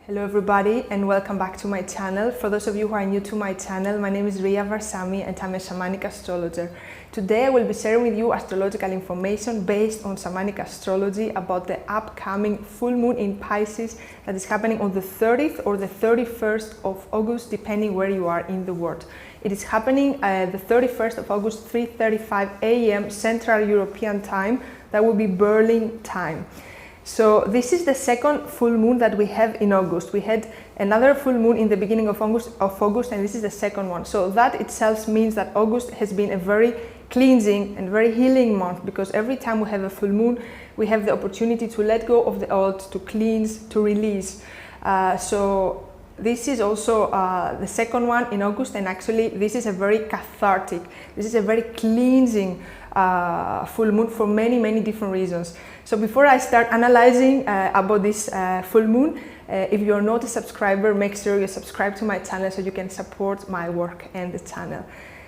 Hello everybody and welcome back to my channel. For those of you who are new to my channel, my name is Varsami and I'm a Shamanic Astrologer. Today I will be sharing with you astrological information based on Shamanic astrology about the upcoming full moon in Pisces that is happening on the 30th or the 31st of August depending where you are in the world. It is happening the 31st of August, 3:35 a.m. Central European time. That will be Berlin time. So this is the second full moon that we have in August. We had another full moon in the beginning of August and this is the second one. So that itself means that August has been a very cleansing and very healing month, because every time we have a full moon, we have the opportunity to let go of the old, to cleanse, to release. So this is also the second one in August, and actually this is a very cathartic, this is a very cleansing full moon for many different reasons. So before I start analyzing about this full moon, if you're not a subscriber, make sure you subscribe to my channel so you can support my work and the channel.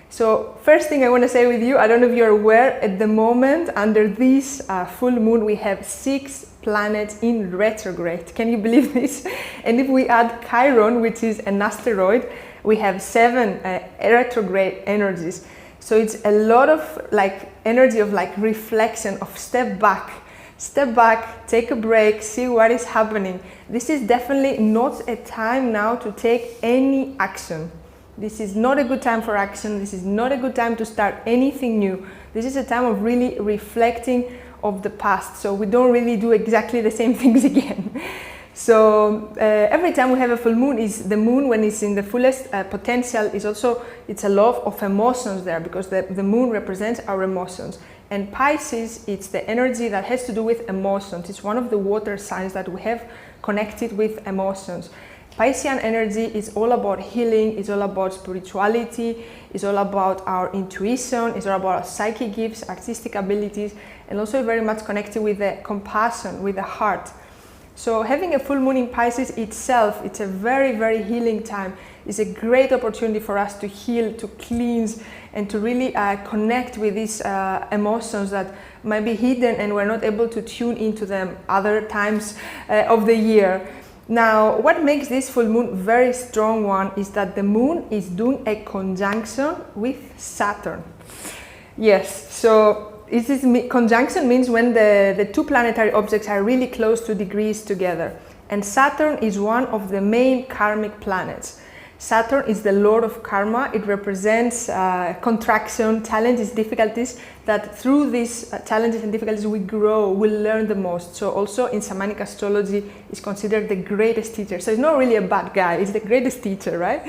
So first thing I want to say with you, I don't know if you're aware, at the moment under this full moon we have 6 planets in retrograde. Can you believe this? And if we add Chiron, which is an asteroid, we have 7 retrograde energies. So it's a lot of energy of reflection, of step back, take a break, see what is happening. This is definitely not a time now to take any action. This is not a good time for action. This is not a good time to start anything new. This is a time of really reflecting of the past, so we don't really do exactly the same things again. So every time we have a full moon, is the moon when it's in the fullest potential, is also, it's a lot of emotions there, because the moon represents our emotions. And Pisces, it's the energy that has to do with emotions. It's one of the water signs that we have connected with emotions. Piscean energy is all about healing, it's all about spirituality, it's all about our intuition, it's all about our psychic gifts, artistic abilities, and also very much connected with the compassion, with the heart. So having a full moon in Pisces itself, it's a very healing time. It's a great opportunity for us to heal, to cleanse, and to really connect with these emotions that might be hidden and we're not able to tune into them other times of the year. Now, what makes this full moon very strong one is that the moon is doing a conjunction with Saturn. Yes, so conjunction means when the 2 planetary objects are really close to degrees together. And Saturn is one of the main karmic planets. Saturn is the lord of karma. It represents contraction, challenges, difficulties, that through these challenges and difficulties we grow, we learn the most. So also in Shamanic astrology is considered the greatest teacher. So it's not really a bad guy, it's the greatest teacher, right?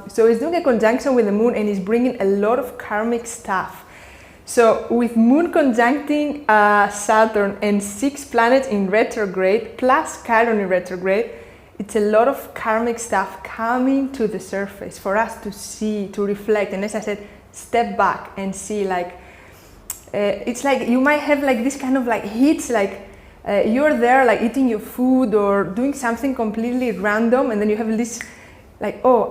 So it's doing a conjunction with the moon and is bringing a lot of karmic stuff. So with moon conjuncting Saturn and 6 planets in retrograde plus Chiron in retrograde, it's a lot of karmic stuff coming to the surface for us to see, to reflect, and as I said, step back and see. It's like you might have this kind of hits, you're there eating your food or doing something completely random, and then you have this oh,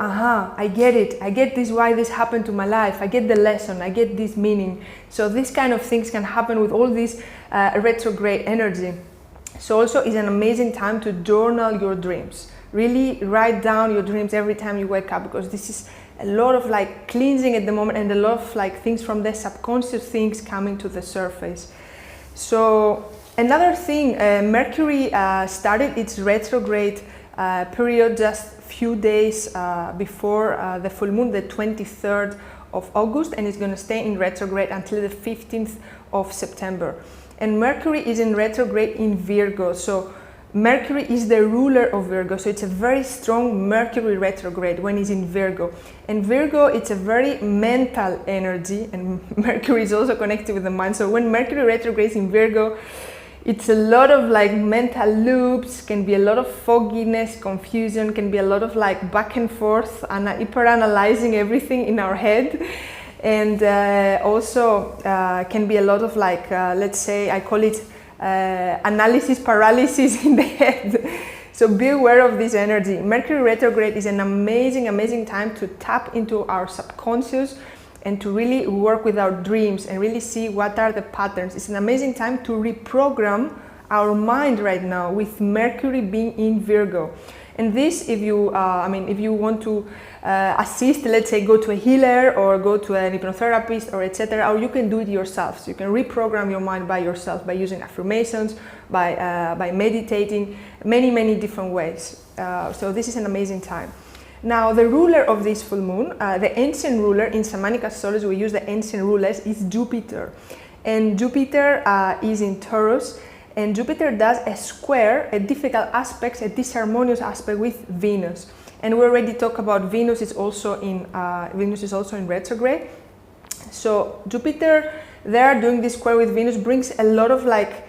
I get it, I get this, why this happened to my life, I get the lesson, I get this meaning. So these kind of things can happen with all this retrograde energy. So also it's an amazing time to journal your dreams. Really write down your dreams every time you wake up, because this is a lot of cleansing at the moment and a lot of things from the subconscious things coming to the surface. So another thing, Mercury started its retrograde period just few days before the full moon, the 23rd of August, and it's going to stay in retrograde until the 15th of September. And Mercury is in retrograde in Virgo, so Mercury is the ruler of Virgo, so it's a very strong Mercury retrograde when it's in Virgo. And Virgo, it's a very mental energy, and Mercury is also connected with the mind. So when Mercury retrogrades in Virgo, it's a lot of mental loops, can be a lot of fogginess, confusion, can be a lot of back and forth and hyper-analyzing everything in our head. And also can be a lot of let's say, I call it analysis paralysis in the head. So be aware of this energy. Mercury retrograde is an amazing time to tap into our subconscious and to really work with our dreams and really see what are the patterns. It's an amazing time to reprogram our mind right now with Mercury being in Virgo. And this, if you, if you want to assist, let's say, go to a healer or go to an hypnotherapist or etc., or you can do it yourself. So you can reprogram your mind by yourself by using affirmations, by meditating, many different ways. So this is an amazing time. Now, the ruler of this full moon, the ancient ruler in Shamanic astrology, we use the ancient rulers, is Jupiter. And Jupiter is in Taurus. And Jupiter does a square, a difficult aspect, a disharmonious aspect with Venus. And we already talked about Venus is also in retrograde. So Jupiter there doing this square with Venus brings a lot of like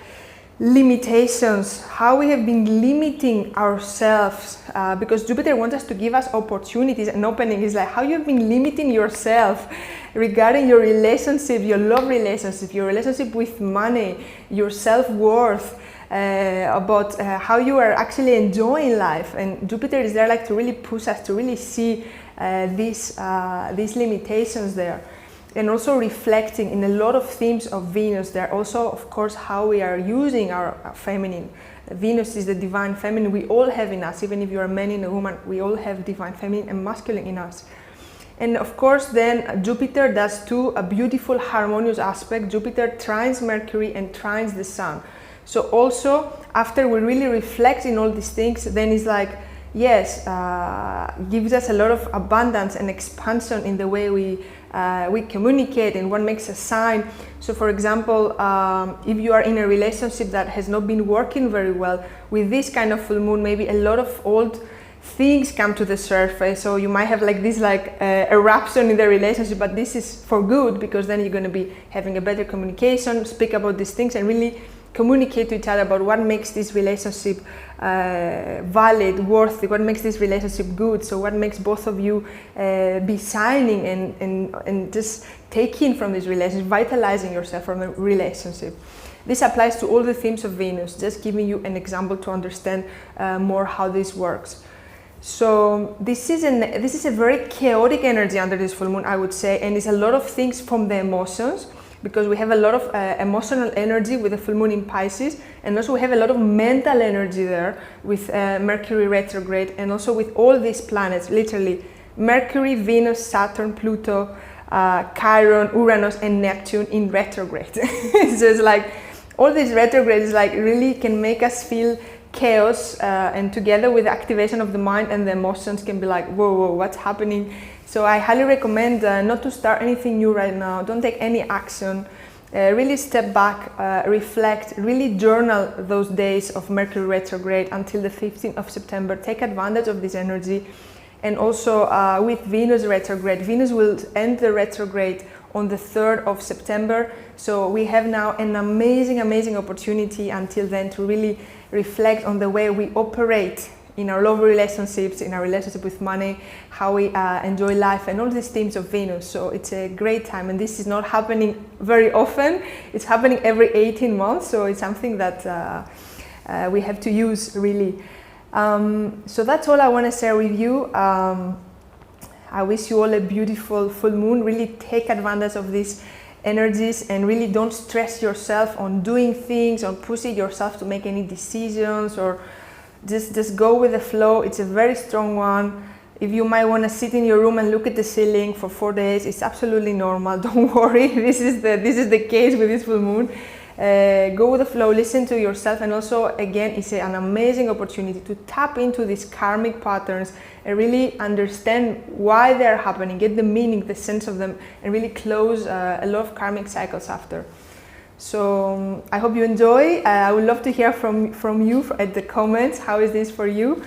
limitations, how we have been limiting ourselves, because Jupiter wants us to give us opportunities and opening. Is like how you have been limiting yourself regarding your relationship, your love relationship, your relationship with money, your self-worth, about how you are actually enjoying life. And Jupiter is there like to really push us to really see these limitations there. And also reflecting in a lot of themes of Venus. There also, of course, how we are using our feminine. Venus is the divine feminine we all have in us. Even if you are a man and a woman, we all have divine feminine and masculine in us. And of course, then Jupiter does too a beautiful harmonious aspect. Jupiter trines Mercury and trines the Sun. So also, after we really reflect in all these things, then it's like, yes, gives us a lot of abundance and expansion in the way we communicate and what makes a sign. So for example, if you are in a relationship that has not been working very well, with this kind of full moon, maybe a lot of old things come to the surface. So you might have like this eruption in the relationship, but this is for good, because then you're going to be having a better communication, speak about these things and really communicate to each other about what makes this relationship valid, worthy, what makes this relationship good. So what makes both of you be signing and just taking from this relationship, vitalizing yourself from a relationship. This applies to all the themes of Venus, just giving you an example to understand more how this works. So this is a very chaotic energy under this full moon, I would say, and it's a lot of things from the emotions, because we have a lot of emotional energy with the full moon in Pisces, and also we have a lot of mental energy there with Mercury retrograde, and also with all these planets, literally Mercury, Venus, Saturn, Pluto, Chiron, Uranus and Neptune in retrograde. So it's like all these retrogrades like really can make us feel chaos, and together with the activation of the mind and the emotions can be like, whoa, what's happening? So I highly recommend not to start anything new right now. Don't take any action. Really step back, reflect, really journal those days of Mercury retrograde until the 15th of September. Take advantage of this energy. And also with Venus retrograde, Venus will end the retrograde on the 3rd of September. So we have now an amazing opportunity until then to really reflect on the way we operate in our love relationships, in our relationship with money, how we enjoy life and all these themes of Venus. So it's a great time, and this is not happening very often. It's happening every 18 months, so it's something that we have to use really. So that's all I want to share with you. I wish you all a beautiful full moon. Really take advantage of these energies and really don't stress yourself on doing things, on pushing yourself to make any decisions, or just go with the flow. It's a very strong one. If you might want to sit in your room and look at the ceiling for 4 days, it's absolutely normal. Don't worry. This is the case with this full moon. Go with the flow, listen to yourself, and also again it's an amazing opportunity to tap into these karmic patterns and really understand why they're happening, get the meaning, the sense of them, and really close a lot of karmic cycles after. So I hope you enjoy. I would love to hear from you at the comments. How is this for you?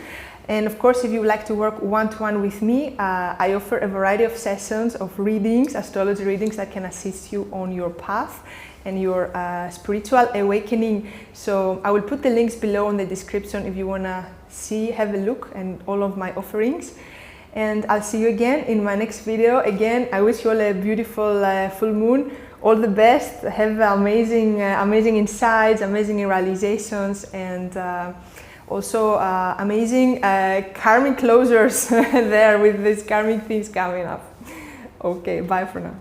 And of course, if you would like to work one-to-one with me, I offer a variety of sessions of readings, astrology readings that can assist you on your path and your spiritual awakening. So I will put the links below in the description if you want to have a look and all of my offerings. And I'll see you again in my next video. Again, I wish you all a beautiful full moon. All the best. Have amazing insights, amazing realizations, and also amazing karmic closures there with these karmic things coming up. Okay, bye for now.